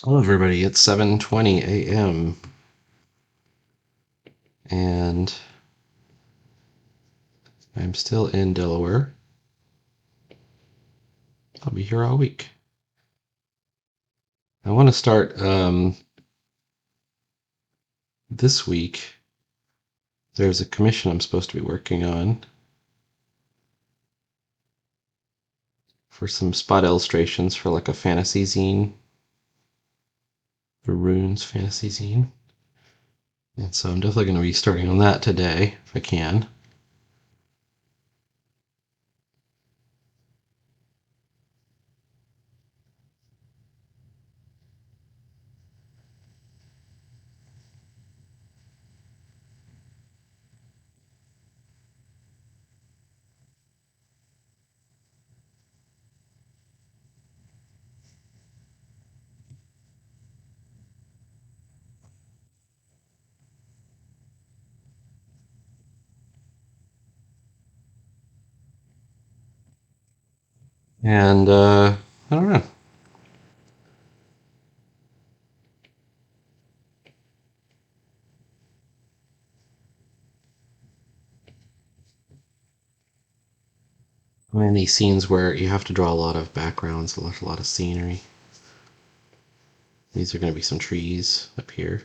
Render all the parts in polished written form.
Hello, everybody. It's 7:20 a.m. and I'm still in Delaware. I'll be here all week. I want to start this week. There's a commission I'm supposed to be working on for some spot illustrations for like a fantasy zine, the Runes fantasy zine. And so I'm definitely going to be starting on that today if I can. And I don't know. I mean, these scenes where you have to draw a lot of backgrounds, a lot of scenery. These are going to be some trees up here.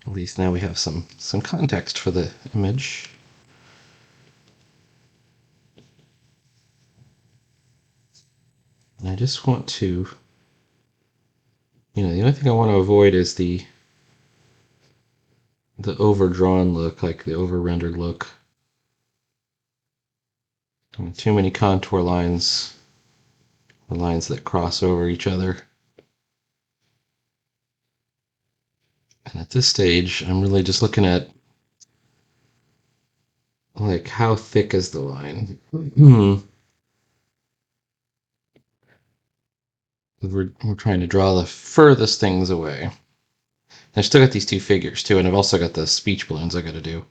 At least now we have some context for the image. And I just want to, the only thing I want to avoid is the overdrawn look, like the over rendered look. I mean, too many contour lines, the lines that cross over each other. And at this stage, I'm really just looking at like how thick is the line. We're trying to draw the furthest things away. I've still got these two figures too, and I've also got the speech balloons I got to do.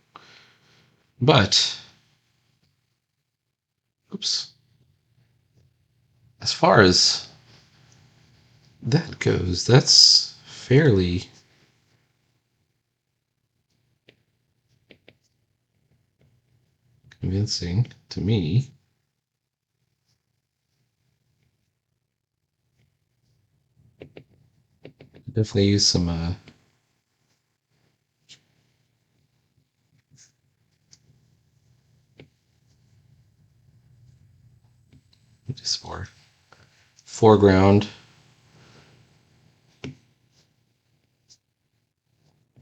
But, oops, as far as that goes, that's fairly convincing to me. Definitely use some just for foreground.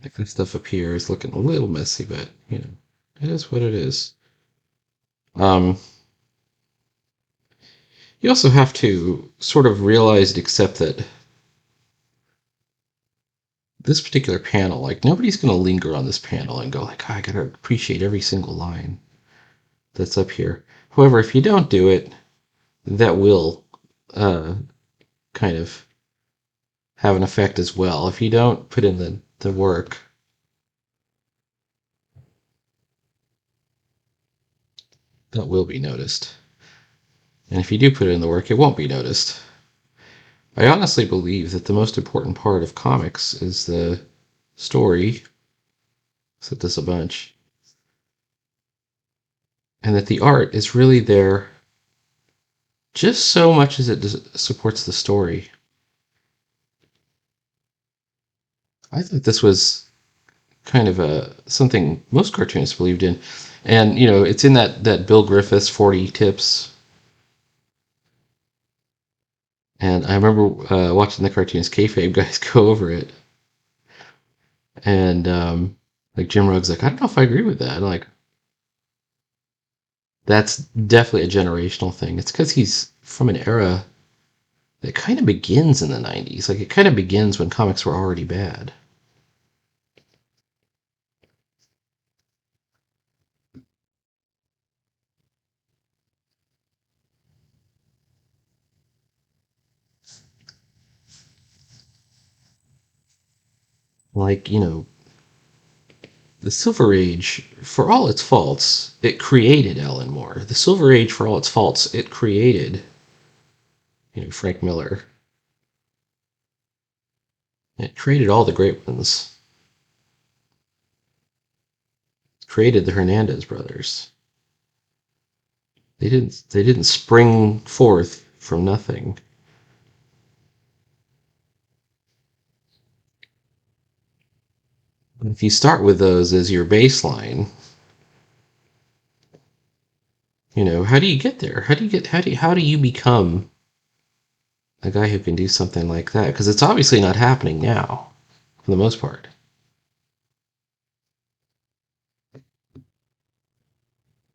Like this stuff up here is looking a little messy, but it is what it is. Um, you also have to sort of realize and accept that this particular panel, like nobody's going to linger on this panel and go like, oh, I got to appreciate every single line that's up here. However, if you don't do it, that will uh, kind of have an effect as well. If you don't put in the work, that will be noticed. And if you do put in the work, it won't be noticed. I honestly believe that the most important part of comics is the story. Said this a bunch. And that the art is really there just so much as it supports the story. I thought this was kind of something most cartoonists believed in. And, it's in that Bill Griffiths 40 tips. And I remember watching the cartoonist kayfabe guys go over it. And like Jim Ruggs like, I don't know if I agree with that. I'm like, that's definitely a generational thing. It's because he's from an era that kind of begins in the 90s. Like, it kind of begins when comics were already bad. Like, the Silver Age, for all its faults, it created Alan Moore. The Silver Age, for all its faults, it created, Frank Miller. It created all the great ones. It created the Hernandez brothers. They didn't spring forth from nothing. If you start with those as your baseline, how do you get there? How do you become a guy who can do something like that? Because it's obviously not happening now, for the most part.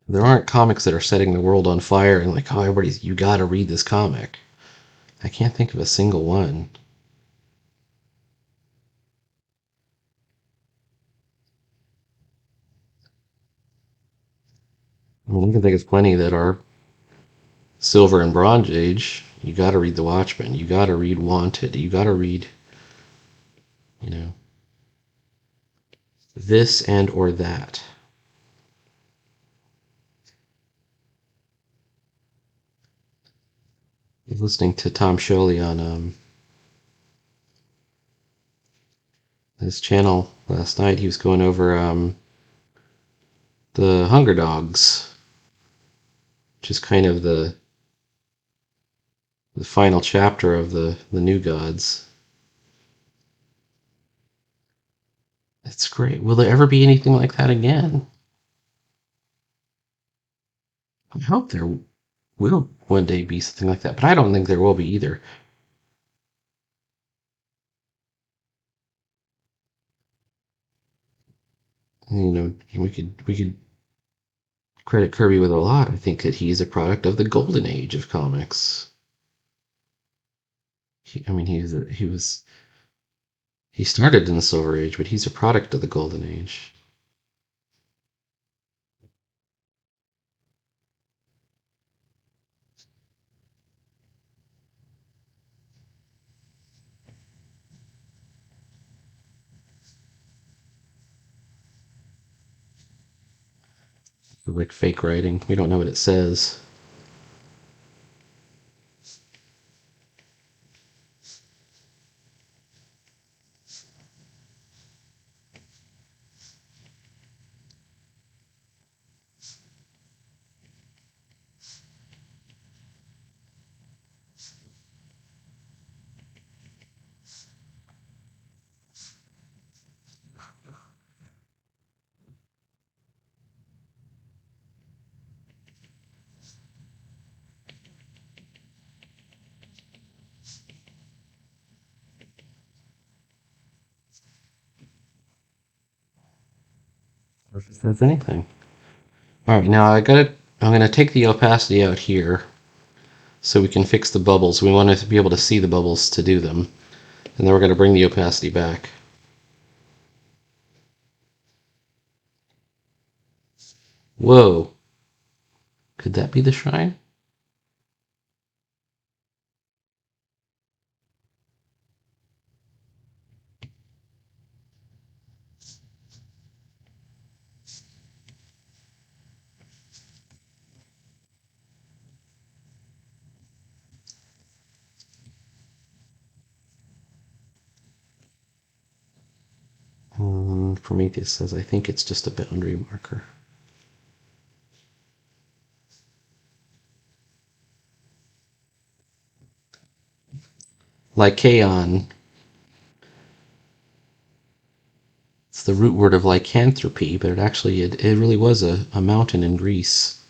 There aren't comics that are setting the world on fire and like, oh, you gotta read this comic. I can't think of a single one. I mean, I can think of plenty that are Silver and Bronze Age. You gotta read The Watchmen. You gotta read Wanted. You gotta read, you know, this and or that. I was listening to Tom Sholey on his channel last night. He was going over the Hunger Dogs, which is kind of the final chapter of the New Gods. It's great. Will there ever be anything like that again? I hope there will one day be something like that, but I don't think there will be either. We could credit Kirby with a lot. I think that he's a product of the golden age of comics. I mean, he started in the Silver Age, but he's a product of the golden age. Like fake writing. We don't know what it says. Or if it says anything. All right, now I'm gonna take the opacity out here so we can fix the bubbles. We want to be able to see the bubbles to do them, and then we're gonna bring the opacity back. Whoa! Could that be the shrine? Prometheus says, I think it's just a boundary marker. Lycaon. It's the root word of lycanthropy, but it really was a mountain in Greece.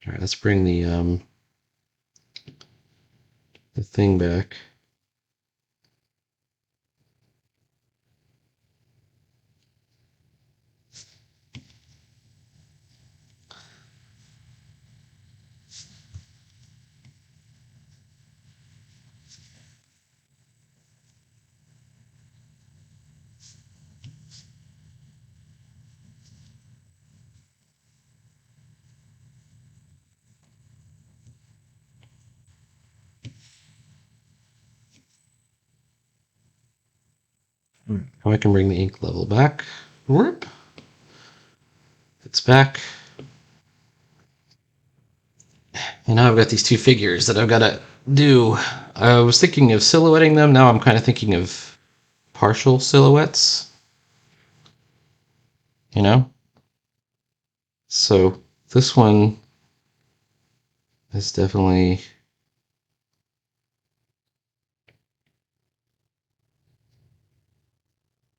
All right, let's bring the thing back. Now I can bring the ink level back. Whoop. It's back. And now I've got these two figures that I've got to do. I was thinking of silhouetting them. Now I'm kind of thinking of partial silhouettes. You know? So this one is definitely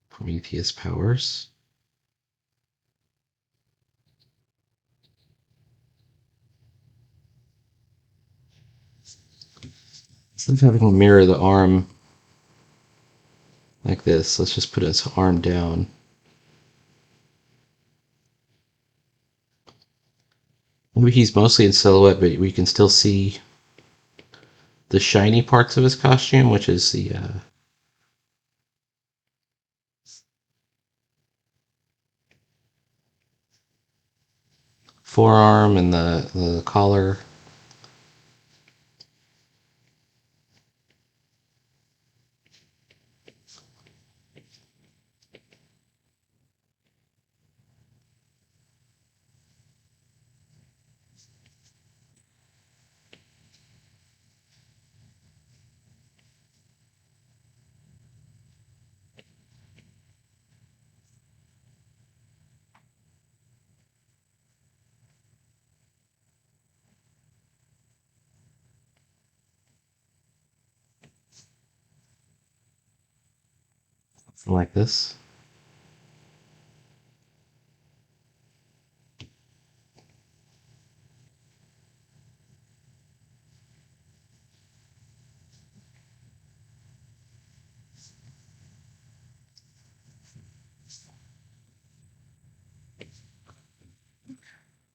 Prometheus powers. Instead of having to mirror the arm like this, let's just put its arm down. Maybe he's mostly in silhouette, but we can still see the shiny parts of his costume, which is the forearm and the collar. Like this.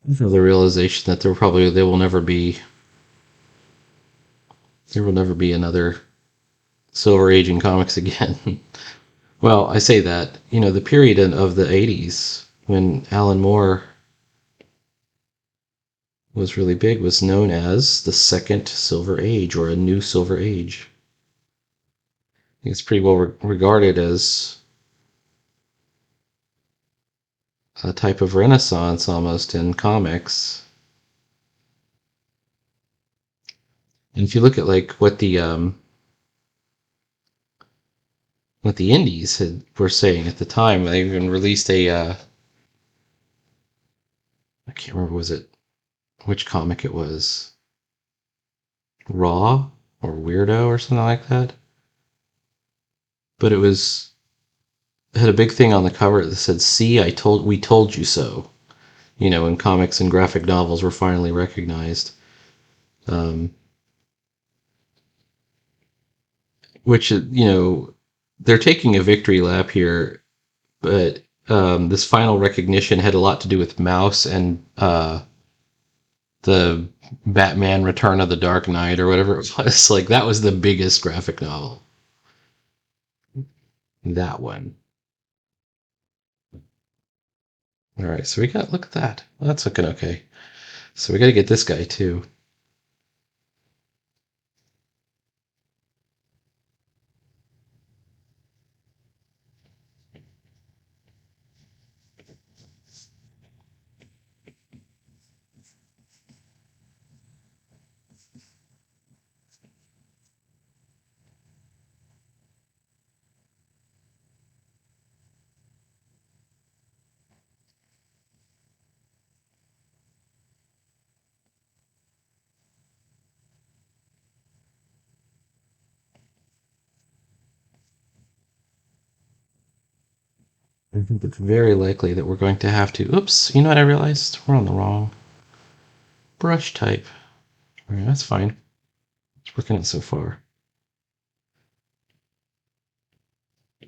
The realization that there will never be another Silver Age in comics again. Well, I say that, the period of the 80s when Alan Moore was really big was known as the Second Silver Age or a New Silver Age. I think it's pretty well regarded as a type of renaissance almost in comics. And if you look at like what the indies were saying at the time, they even released I can't remember which comic it was, Raw or Weirdo or something like that. But it had a big thing on the cover that said, "See, we told you so." When comics and graphic novels were finally recognized. Which, they're taking a victory lap here, but this final recognition had a lot to do with Mouse and the Batman Return of the Dark Knight or whatever it was. Like, that was the biggest graphic novel. That one. All right, so look at that. Well, that's looking okay. So we got to get this guy too. I think it's very likely that we're going to have to. Oops, you know what I realized? We're on the wrong brush type. All right, that's fine. It's working out so far. I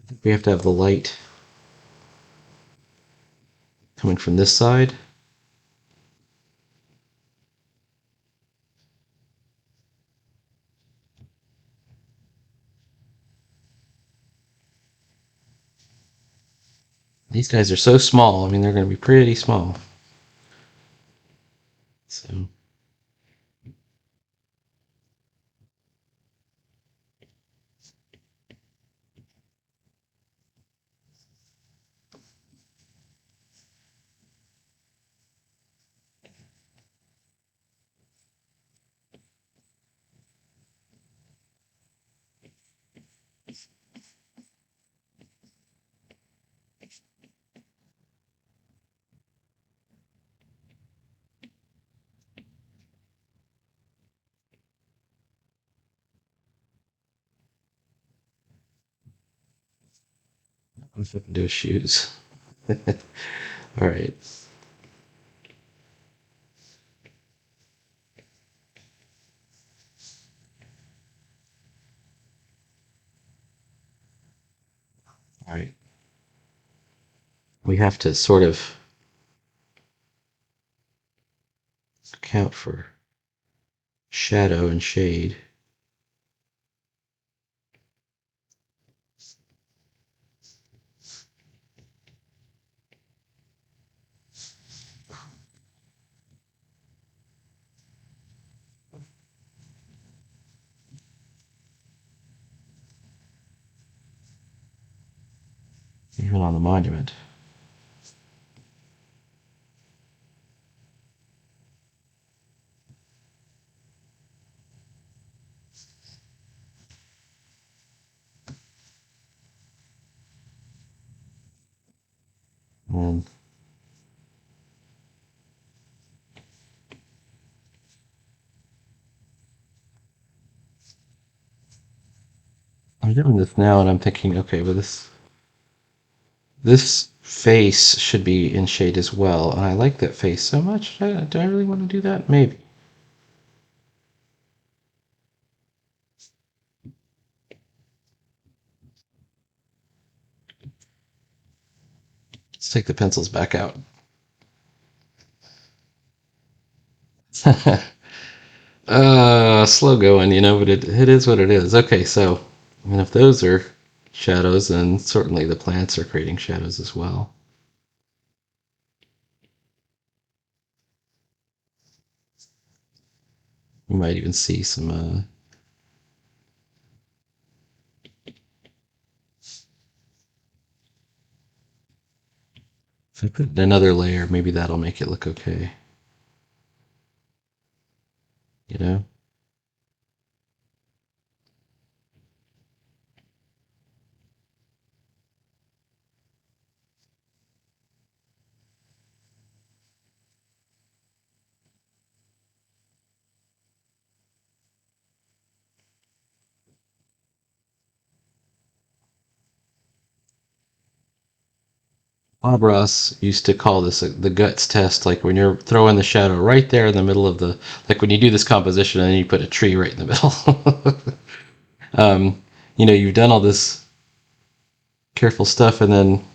think we have to have the light coming from this side. These guys are so small. I mean, they're going to be pretty small. So I'm flipping to his shoes. All right. All right. We have to sort of account for shadow and shade. Even on the monument. And I'm doing this now, and I'm thinking, okay, but this face should be in shade as well, and I like that face so much. Do I really want to do that? Maybe. Let's take the pencils back out. Slow going, but it is what it is. Okay, so, and if those are shadows, then certainly the plants are creating shadows as well. You might even see some, if I put another layer, maybe that'll make it look okay, you know? Bob Ross used to call this the guts test, like when you're throwing the shadow right there in the middle of like when you do this composition and then you put a tree right in the middle. um, you've done all this careful stuff and then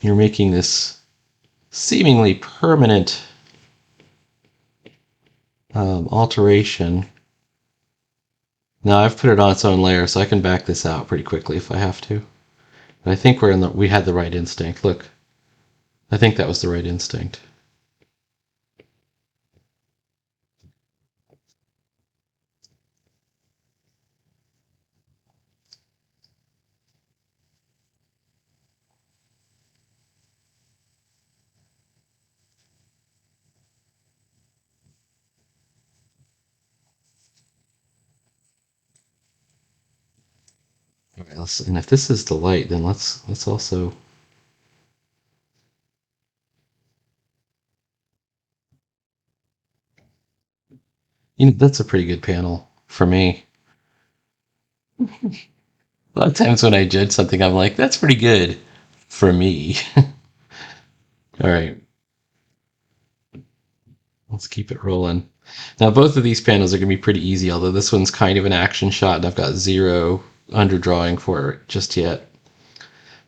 you're making this seemingly permanent alteration. Now I've put it on its own layer, so I can back this out pretty quickly if I have to. But I think we had the right instinct. Look, I think that was the right instinct. All right, and if this is the light, then let's also. That's a pretty good panel for me. A lot of times when I judge something, I'm like, that's pretty good for me. All right, let's keep it rolling. Now, both of these panels are going to be pretty easy, although this one's kind of an action shot, and I've got zero underdrawing for it just yet.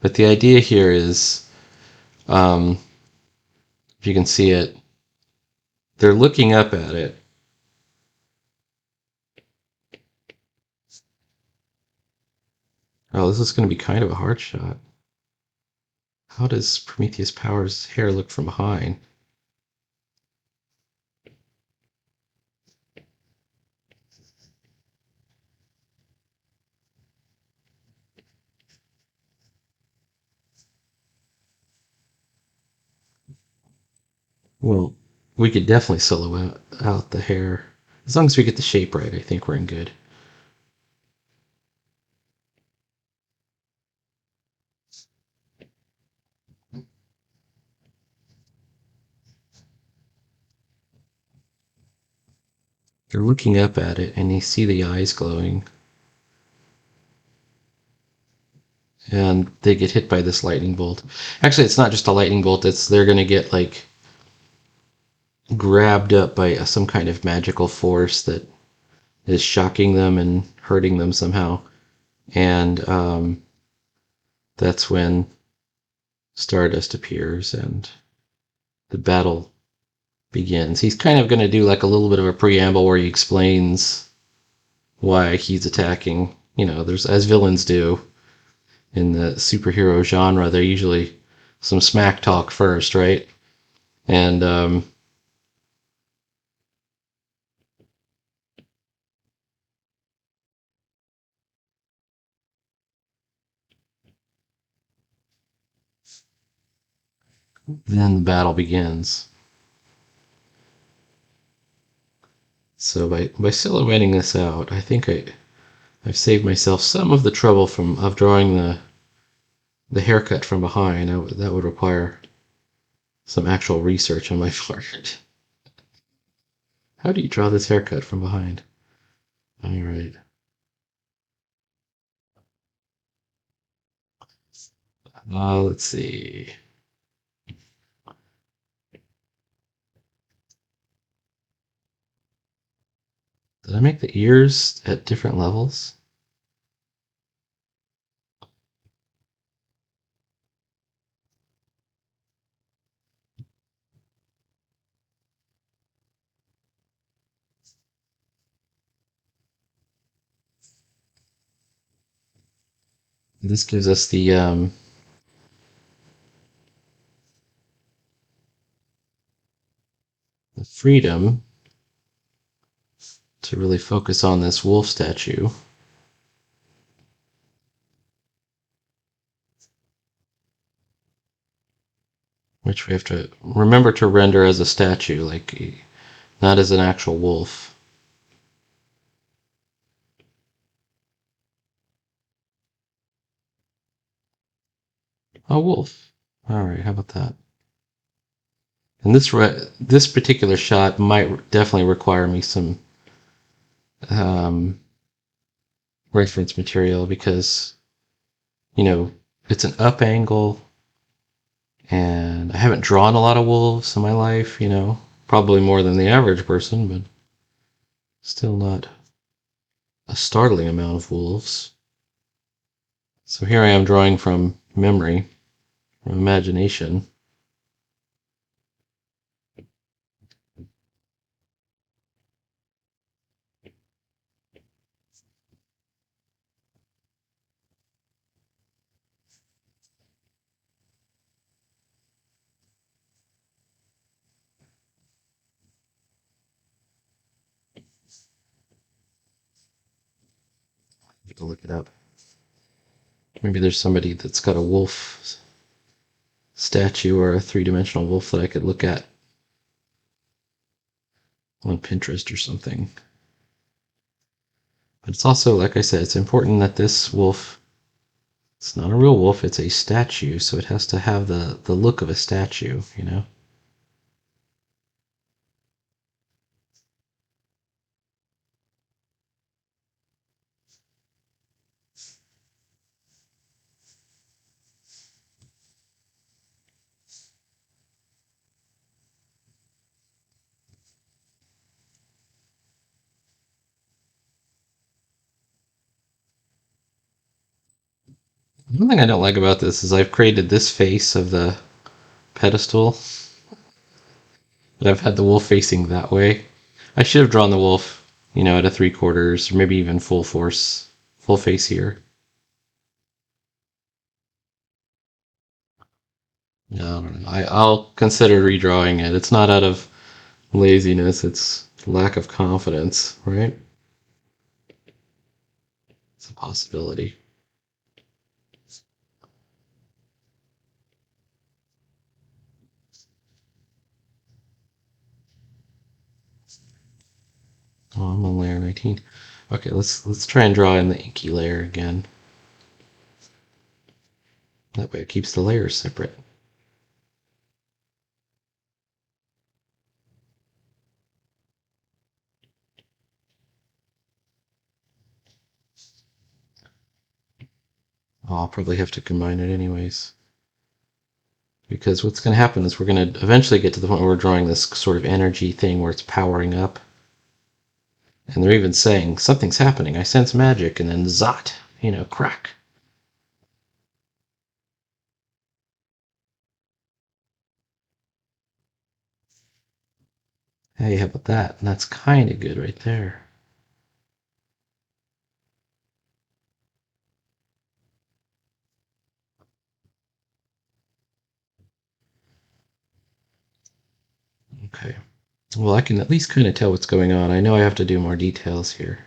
But the idea here is, if you can see it, they're looking up at it. Oh, this is going to be kind of a hard shot. How does Prometheus Power's hair look from behind? Well, we could definitely silhouette out the hair. As long as we get the shape right, I think we're in good. You're looking up at it and you see the eyes glowing. And they get hit by this lightning bolt. Actually, it's not just a lightning bolt, it's they're going to get like grabbed up by some kind of magical force that is shocking them and hurting them somehow. And that's when Stardust appears and the battle begins. He's kind of going to do like a little bit of a preamble where he explains why he's attacking. You know, there's as villains do in the superhero genre, they're usually some smack talk first, right? And then the battle begins. So by silhouetting this out, I think I've saved myself some of the trouble of drawing the haircut from behind. That would require some actual research on my part. How do you draw this haircut from behind? All right. Let's see. Did I make the ears at different levels? This gives us the freedom to really focus on this wolf statue. Which we have to remember to render as a statue, like not as an actual wolf. A wolf. All right, how about that? And this particular shot might definitely require me some um, reference material because you know it's an up angle, and I haven't drawn a lot of wolves in my life. You know, probably more than the average person, but still not a startling amount of wolves. So here I am drawing from memory, from imagination. I have to look it up. Maybe there's somebody that's got a wolf statue or a three-dimensional wolf that I could look at on Pinterest or something. But it's also, like I said, it's important that this wolf, it's not a real wolf, it's a statue, so it has to have the look of a statue, you know? One thing I don't like about this is I've created this face of the pedestal, but I've had the wolf facing that way. I should have drawn the wolf, you know, at a 3/4, or maybe even full force, full face here. No, I don't know. I'll consider redrawing it. It's not out of laziness, it's lack of confidence, right? It's a possibility. Oh, I'm on layer 19. Okay, let's try and draw in the inky layer again. That way it keeps the layers separate. Oh, I'll probably have to combine it anyways. Because what's going to happen is we're going to eventually get to the point where we're drawing this sort of energy thing where it's powering up. And they're even saying, something's happening, I sense magic, and then zot, crack. Hey, how about that? And that's kind of good right there. Okay. Well, I can at least kind of tell what's going on. I know I have to do more details here.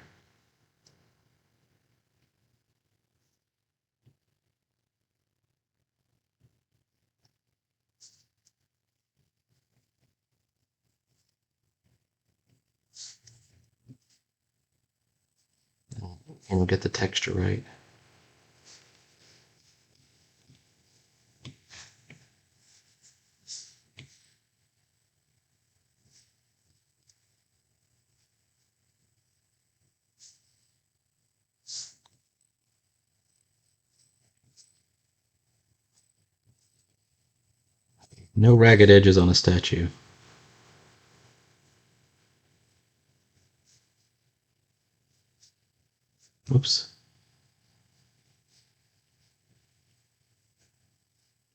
And we'll get the texture right. No ragged edges on a statue. Oops.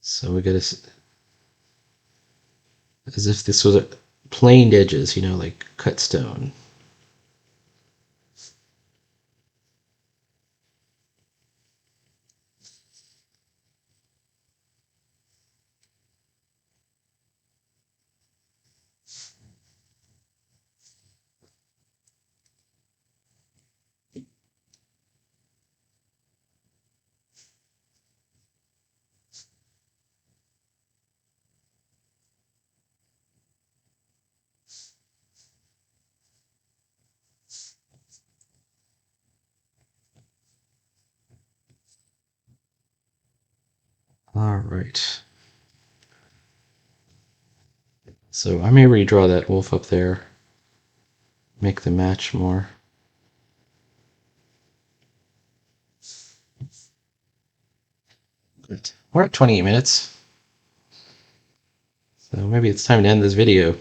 So we get as if this was a planed edges, like cut stone. All right. So I may redraw that wolf up there, make the match more. Good. We're at 28 minutes, so maybe it's time to end this video.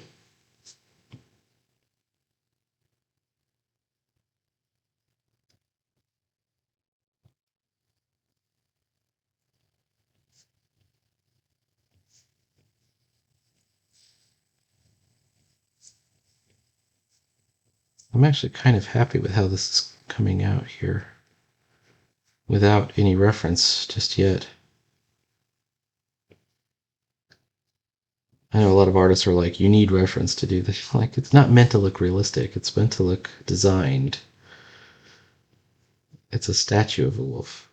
I'm actually kind of happy with how this is coming out here without any reference just yet. I know a lot of artists are like, you need reference to do this. Like, it's not meant to look realistic, it's meant to look designed. It's a statue of a wolf.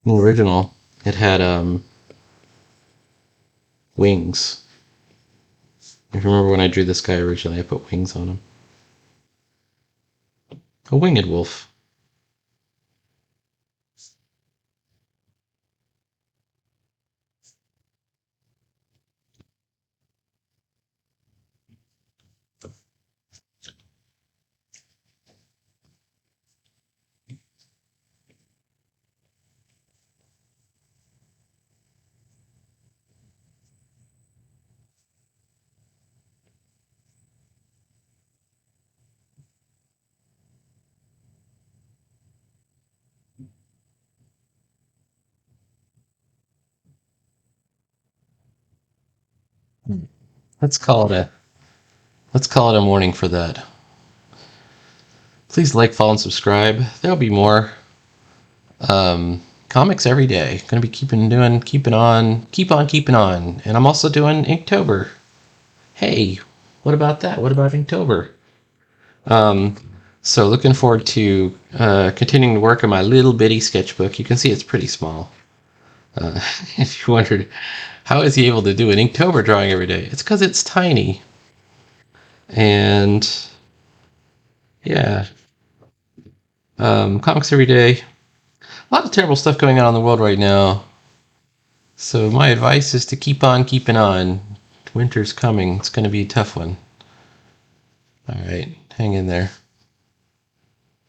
In the original, it had wings. If you remember when I drew this guy originally, I put wings on him. A winged wolf. let's call it a morning for that. Please like, follow, and subscribe. There'll be more comics every day. Gonna be keep on keeping on. And I'm also doing Inktober. Hey, what about that? What about Inktober? So looking forward to continuing to work on my little bitty sketchbook. You can see it's pretty small. If you wondered, how is he able to do an Inktober drawing every day? It's because it's tiny. And yeah, comics every day. A lot of terrible stuff going on in the world right now. So my advice is to keep on keeping on. Winter's coming. It's going to be a tough one. All right, hang in there.